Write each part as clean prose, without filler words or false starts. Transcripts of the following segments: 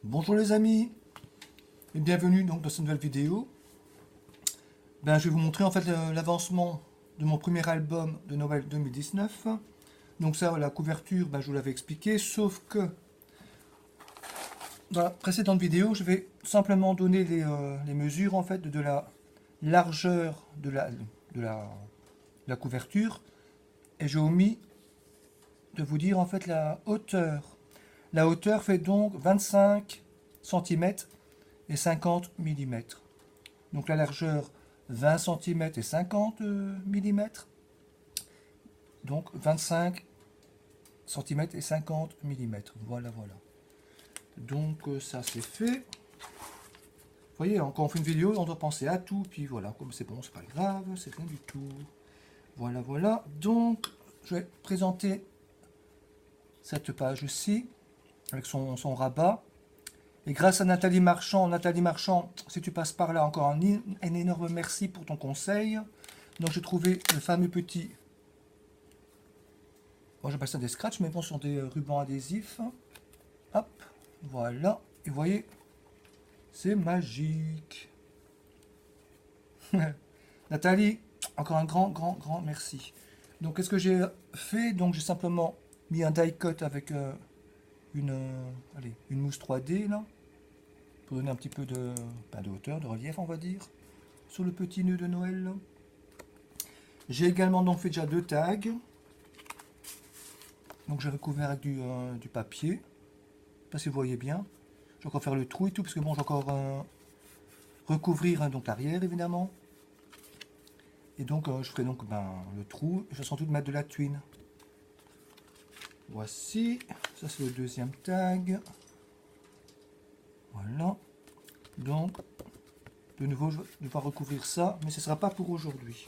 Bonjour les amis et bienvenue donc dans cette nouvelle vidéo. Je vais vous montrer en fait l'avancement de mon premier album de Noël 2019. Donc ça, la couverture, je vous l'avais expliqué, sauf que dans la précédente vidéo, je vais simplement donner les mesures en fait de la largeur de la couverture et j'ai omis de vous dire en fait la hauteur. La hauteur fait donc 25 cm et 50 mm. Donc la largeur 20 cm et 50 mm. Donc 25 cm et 50 mm. Voilà, voilà. Donc ça c'est fait. Vous voyez, quand on fait une vidéo, on doit penser à tout. Puis voilà, comme c'est bon, c'est pas grave, c'est rien du tout. Voilà, voilà. Donc je vais présenter cette page-ci avec son rabat. Et grâce à Nathalie Marchand, si tu passes par là, encore un énorme merci pour ton conseil. Donc j'ai trouvé le fameux petit, moi j'appelle ça des scratchs, mais bon, ce sont des rubans adhésifs. Hop, voilà. Et vous voyez, c'est magique. Nathalie, encore un grand merci. Donc qu'est-ce que j'ai fait? Donc j'ai simplement mis un die cut avec une mousse 3D là, pour donner un petit peu de hauteur, de relief on va dire, sur le petit nœud de Noël là. J'ai également donc fait déjà deux tags. Donc j'ai recouvert avec du papier. Je ne sais pas si vous voyez bien. Je vais encore faire le trou et tout, parce que bon, j'ai encore recouvrir donc l'arrière évidemment. Et donc je ferai donc le trou. Je vais sans doute mettre de la tuile. Voici. Ça c'est le deuxième tag. Voilà. Donc, de nouveau, je vais devoir recouvrir ça, mais ce ne sera pas pour aujourd'hui.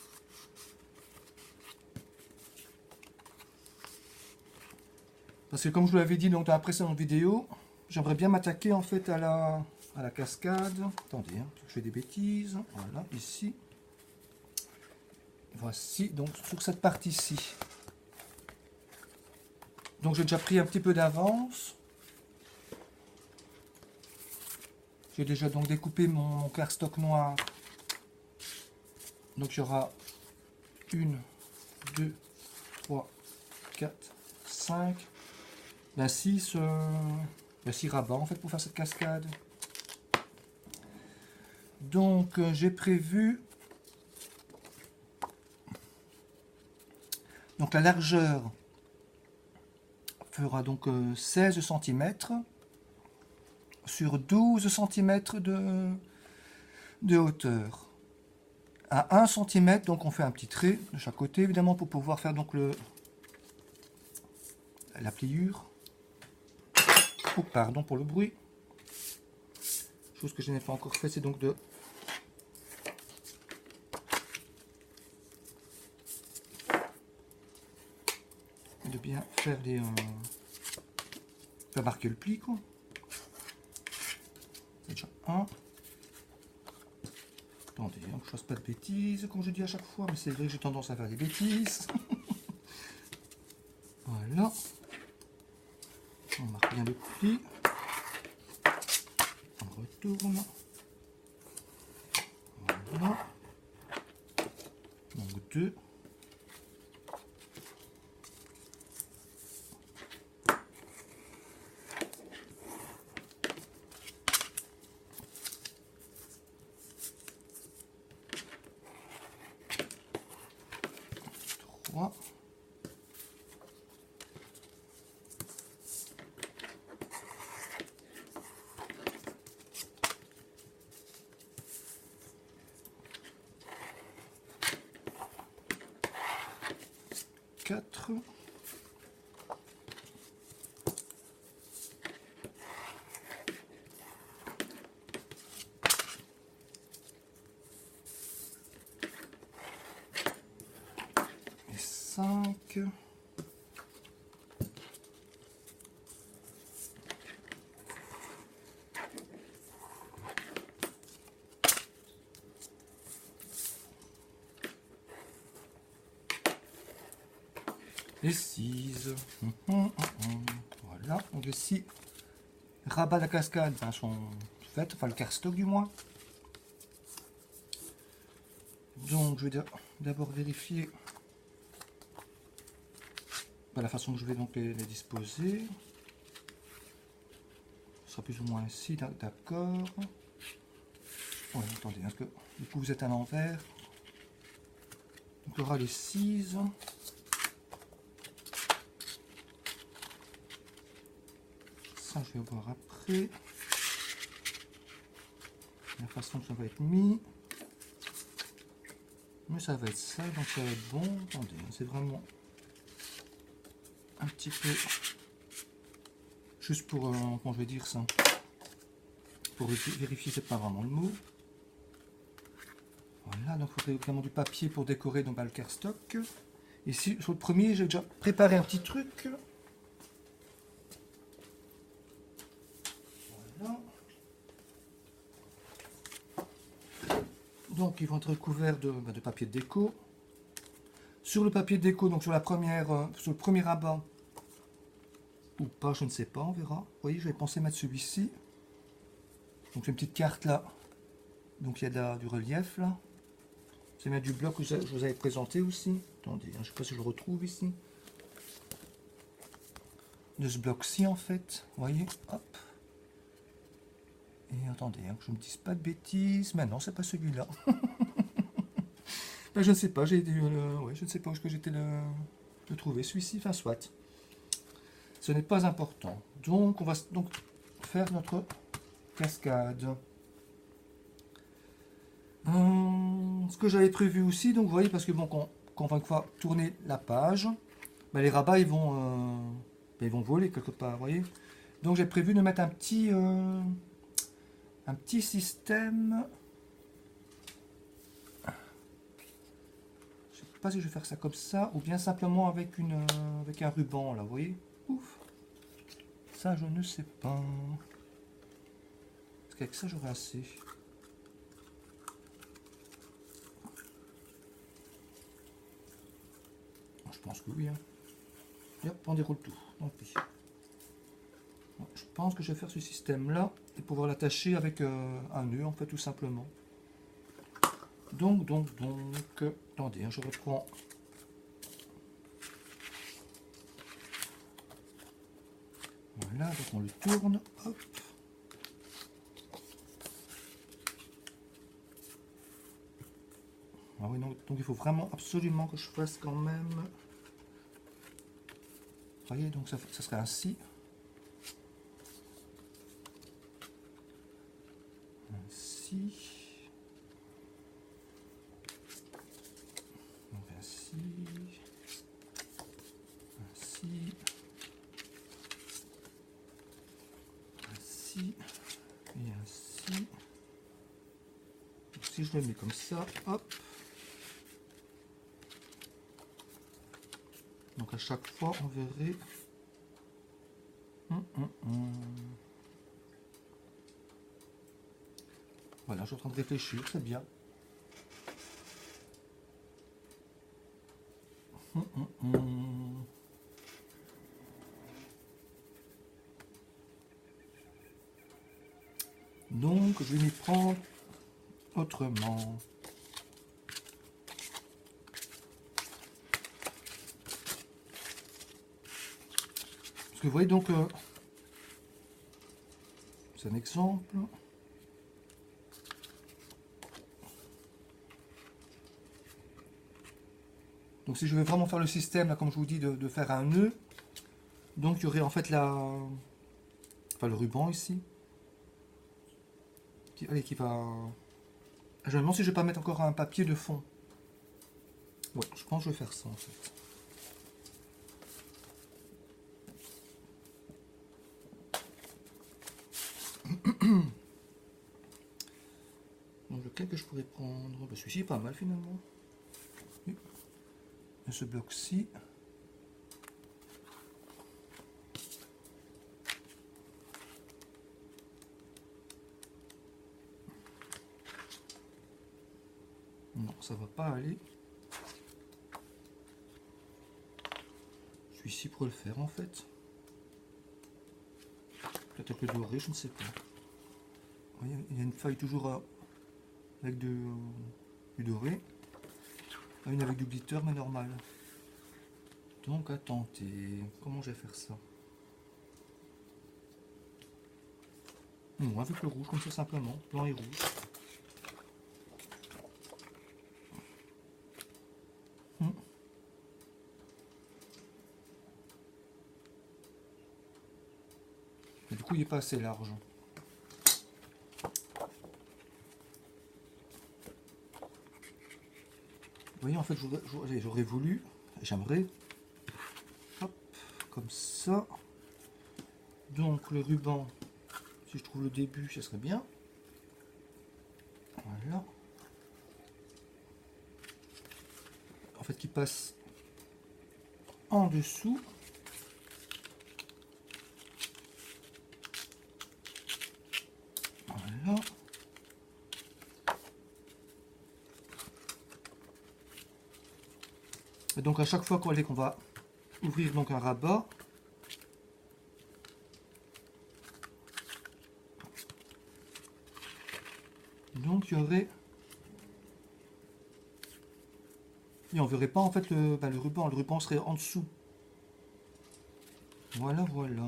Parce que comme je vous l'avais dit donc, dans la précédente vidéo, j'aimerais bien m'attaquer en fait à la cascade. Attendez, je fais des bêtises. Voilà, ici. Voici, donc sur cette partie-ci. Donc j'ai déjà pris un petit peu d'avance. J'ai déjà donc découpé mon cardstock noir. Donc il y aura 1, 2, 3, 4, 5, 6 rabats en fait pour faire cette cascade. Donc j'ai prévu donc la largeur fera donc 16 cm sur 12 cm de hauteur. À 1 cm, donc on fait un petit trait de chaque côté évidemment pour pouvoir faire donc la pliure. Oh, pardon pour le bruit. Chose que je n'ai pas encore fait, c'est donc de bien faire faire marquer le pli quoi. C'est déjà un. Attendez, que je fasse pas de bêtises comme je dis à chaque fois, mais c'est vrai que j'ai tendance à faire des bêtises. Voilà. On marque bien le pli. On retourne. Voilà. Donc 2. Trois. 4. Et 5. Les 6. Voilà, donc ici, rabats de la cascade ben, sont faites, enfin le cardstock du moins. Donc je vais d'abord vérifier ben, la façon que je vais donc les disposer. Ce sera plus ou moins ici, d'accord. Ouais, attendez, parce que du coup vous êtes à l'envers. Donc il y aura les 6. Ça je vais voir après. La façon que ça va être mis. Mais ça va être ça, donc ça va être bon. Attendez, c'est vraiment un petit peu juste pour, comment je vais dire ça, pour vérifier c'est pas vraiment le mot. Voilà, donc il faudrait vraiment du papier pour décorer donc, le cardstock. Ici, sur le premier, j'ai déjà préparé un petit truc. Voilà. Donc ils vont être couverts de papier de déco. Sur le papier de déco, donc sur la première, sur le premier rabat, ou pas, je ne sais pas, on verra. Vous voyez, j'avais pensé mettre celui-ci. Donc j'ai une petite carte là. Donc il y a du relief là. C'est mettre du bloc que je vous avais présenté aussi. Attendez, je ne sais pas si je le retrouve ici. De ce bloc-ci en fait. Vous voyez, hop. Et attendez, que je ne me dise pas de bêtises. Mais non, c'est pas celui-là. Ben, je ne sais pas, ouais, je ne sais pas où j'étais le trouver. Celui-ci, enfin soit. Ce n'est pas important. Donc on va donc faire notre cascade. Ce que j'avais prévu aussi, donc vous voyez, parce que bon, quand on va une fois tourner la page, ben, les rabats ils vont voler quelque part, vous voyez. Donc j'ai prévu de mettre un petit système. Je sais pas si je vais faire ça comme ça ou bien simplement avec avec un ruban là, vous voyez. Ouf. Ça je ne sais pas. Parce qu'avec ça j'aurai assez. Je pense que oui. Hein. Et hop, on déroule tout. Tant pis. Je pense que je vais faire ce système-là et pouvoir l'attacher avec un nœud, en fait, tout simplement. Donc, attendez, hein, je reprends. Voilà, donc on le tourne. Hop. Ah oui, donc il faut vraiment absolument que je fasse quand même. Vous voyez, donc ça serait ainsi. Ainsi. Donc ainsi. Ainsi. Ainsi. Et ainsi. Donc, si je le mets comme ça, hop. Donc à chaque fois, on verrait. Voilà, je suis en train de réfléchir, c'est bien. Donc, je vais m'y prendre autrement. Parce que vous voyez donc, c'est un exemple. Donc si je veux vraiment faire le système, là, comme je vous dis, de faire un nœud, donc il y aurait en fait le ruban ici, qui va... Je me demande si je vais pas mettre encore un papier de fond. Ouais, je pense que je vais faire ça en fait. Donc lequel que je pourrais prendre, ben, celui-ci est pas mal finalement. Et ce bloc-ci. Non, ça va pas aller. Celui-ci pourrait le faire en fait. Peut-être peut-être un peu doré, je ne sais pas. Vous voyez, il y a une feuille toujours avec du doré. Une avec du glitter, mais normal. Donc attendez, comment je vais faire ça? Non, avec le rouge, comme ça simplement, blanc et rouge. Et du coup, il n'est pas assez large. Vous voyez, en fait, j'aurais voulu, j'aimerais, hop, comme ça. Donc le ruban, si je trouve le début, ça serait bien. Voilà. En fait, qui passe en dessous. Voilà. Et donc à chaque fois qu'on va ouvrir donc un rabat, donc il y aurait, et on verrait pas en fait le ruban serait en dessous. Voilà, voilà.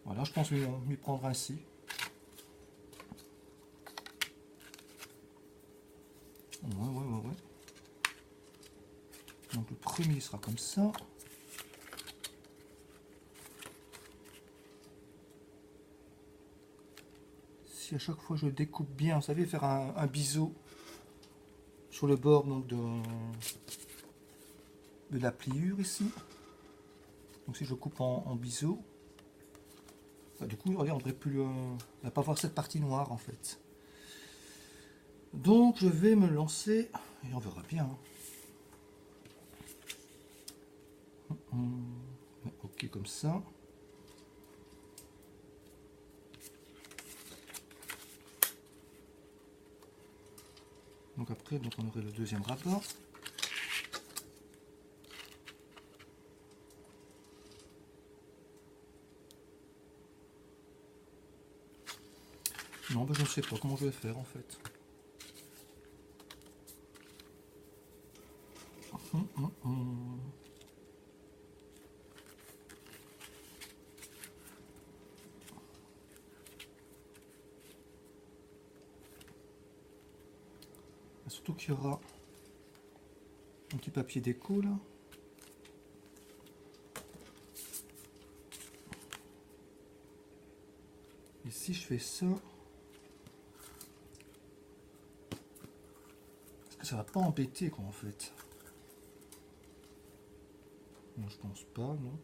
Voilà, je pense m'y prendre ainsi. Ouais. Donc le premier sera comme ça. Si à chaque fois je découpe bien, vous savez, faire un biseau sur le bord donc de la pliure ici. Donc si je coupe en biseau, bah, du coup, regardez, on devrait plus on va pas voir cette partie noire en fait. Donc je vais me lancer et on verra bien. Ok, comme ça. Donc après, donc on aurait le deuxième rabat. Non, bah, je ne sais pas comment je vais faire en fait. Surtout qu'il y aura un petit papier déco là. Et si je fais ça, est-ce que ça va pas embêter quoi en fait? Non, je pense pas, non.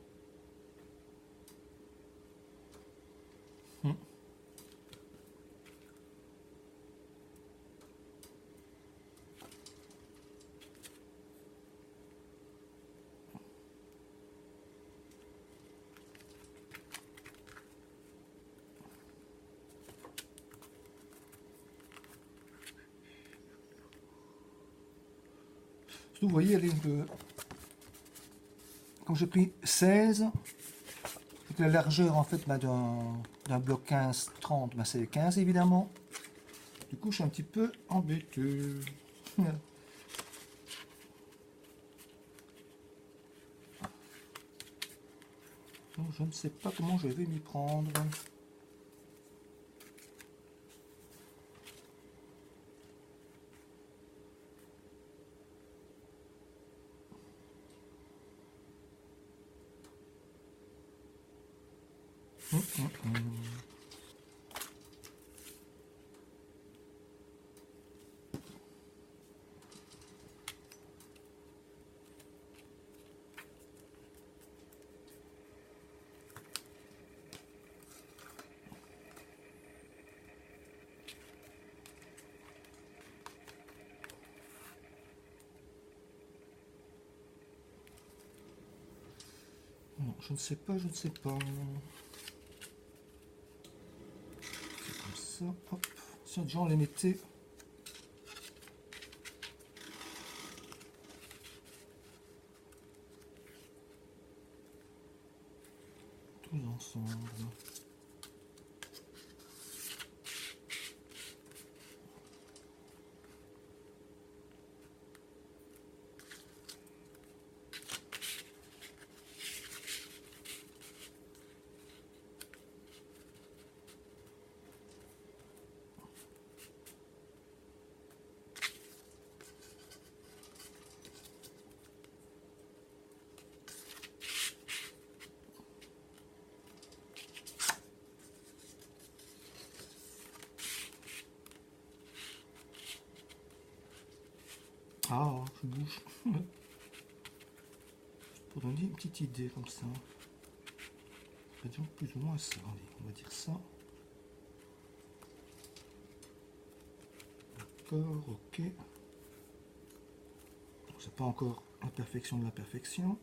Vous voyez, comme j'ai pris 16, la largeur en fait d'un bloc 15-30, c'est 15 évidemment. Du coup, je suis un petit peu embêté. Donc, je ne sais pas comment je vais m'y prendre. Non, je ne sais pas, je ne sais pas. C'est comme ça, hop. Si déjà on les mettait tous ensemble. Ah, je bouge. Pour donner une petite idée comme ça. On va dire plus ou moins ça. Allez, on va dire ça. D'accord, ok. C'est pas encore la perfection de la perfection.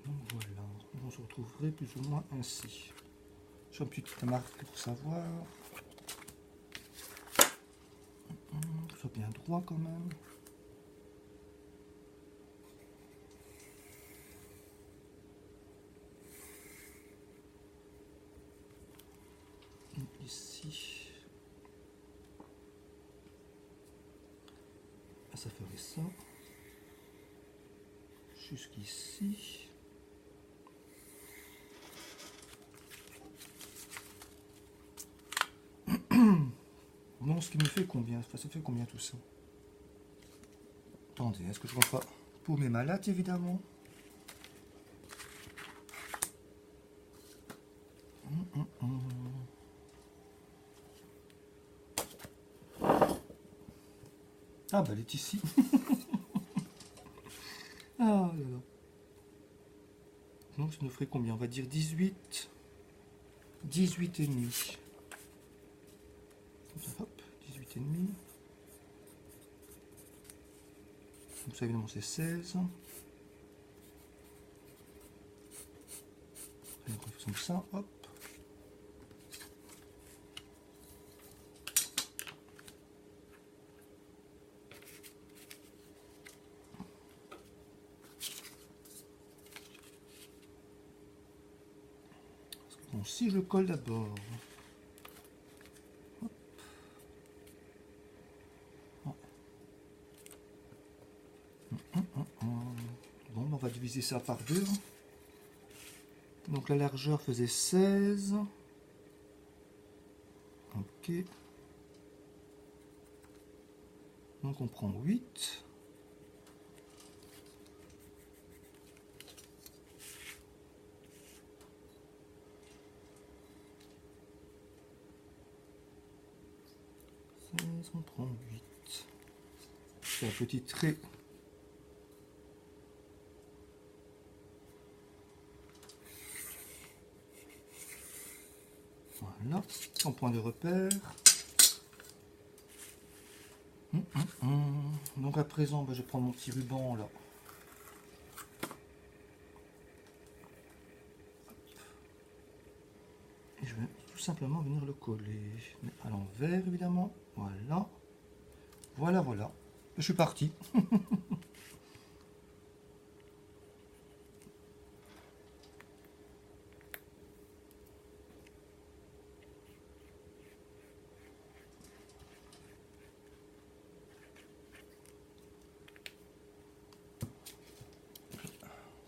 Donc voilà, on se retrouverait plus ou moins ainsi. J'ai une petite marque pour savoir. Que ce soit bien droit quand même. Ici. Ça ferait ça. Jusqu'ici. Non, ce qui me fait combien? Enfin, ça fait combien tout ça? Attendez, est-ce que je vois pas pour mes malades évidemment? Ah bah elle est ici. Ah là là. Donc ça nous ferait combien? On va dire 18. 18 et demi. Hop, 18 et demi. Donc ça évidemment c'est 16. Et donc on fait comme ça, hop. Bon, si je le colle d'abord. Bon, on va diviser ça par 2. Donc la largeur faisait 16. Ok. Donc on prend 8. On prend 8. C'est un petit trait. Voilà, en point de repère. Donc à présent, je vais prendre mon petit ruban là. Et je vais tout simplement venir le coller. À l'envers évidemment. Voilà. Voilà, voilà. Je suis parti.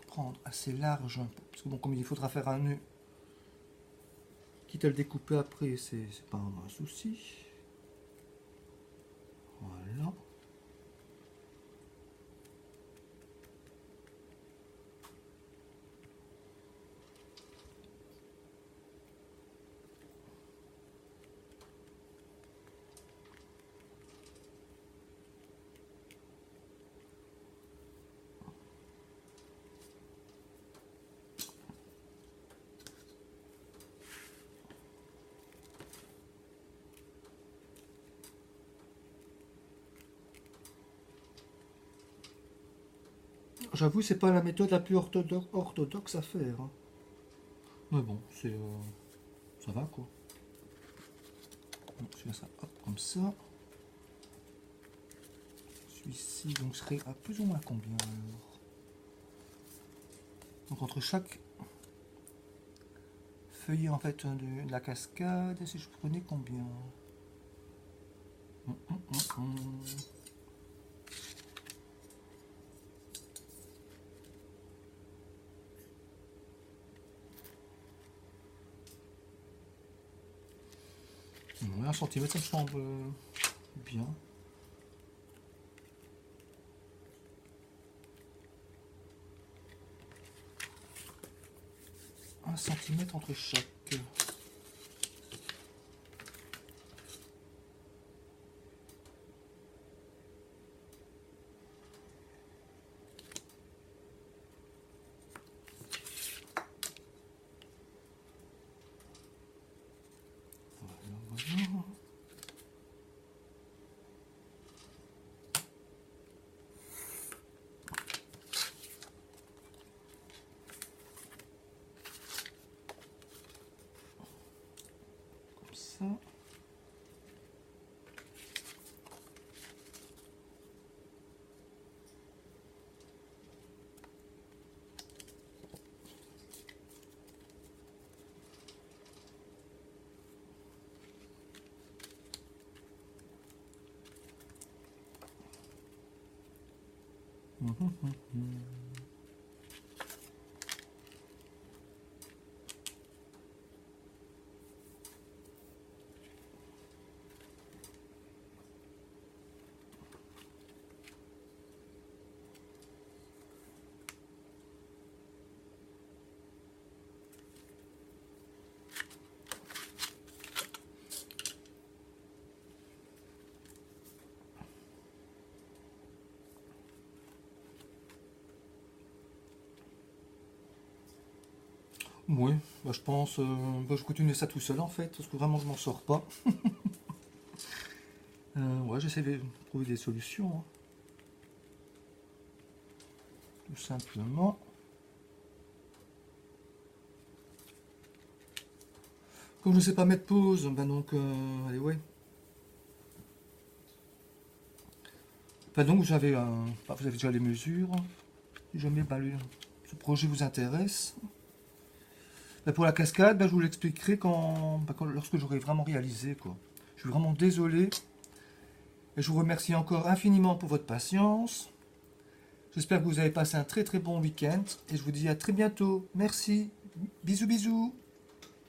Prendre assez large. Parce que bon, comme il faudra faire un nœud. Quitte à le découper après, c'est pas un souci. Voilà. J'avoue, c'est pas la méthode la plus orthodoxe à faire. Hein. Mais bon, c'est ça va quoi. Donc, je fais ça hop, comme ça. celui-ci donc serait à plus ou moins combien alors? Donc entre chaque feuillet en fait de la cascade, si je prenais combien? Hum, hum, hum, hum. Ouais, 1 centimètre, ça me semble bien. Un centimètre entre chaque. Voilà. Comme ça. Oui, bah, je pense, bah, je continue ça tout seul en fait, parce que vraiment je m'en sors pas. Ouais, j'essaie de trouver des solutions, hein. Tout simplement. Comme je ne sais pas mettre pause, bah donc, allez, ouais. Bah donc, vous avez déjà les mesures. Si jamais bah, ce projet vous intéresse. Bah, pour la cascade, bah, je vous l'expliquerai lorsque j'aurai vraiment réalisé, quoi. Je suis vraiment désolé. Et je vous remercie encore infiniment pour votre patience. J'espère que vous avez passé un très très bon week-end. Et je vous dis à très bientôt. Merci. Bisous bisous.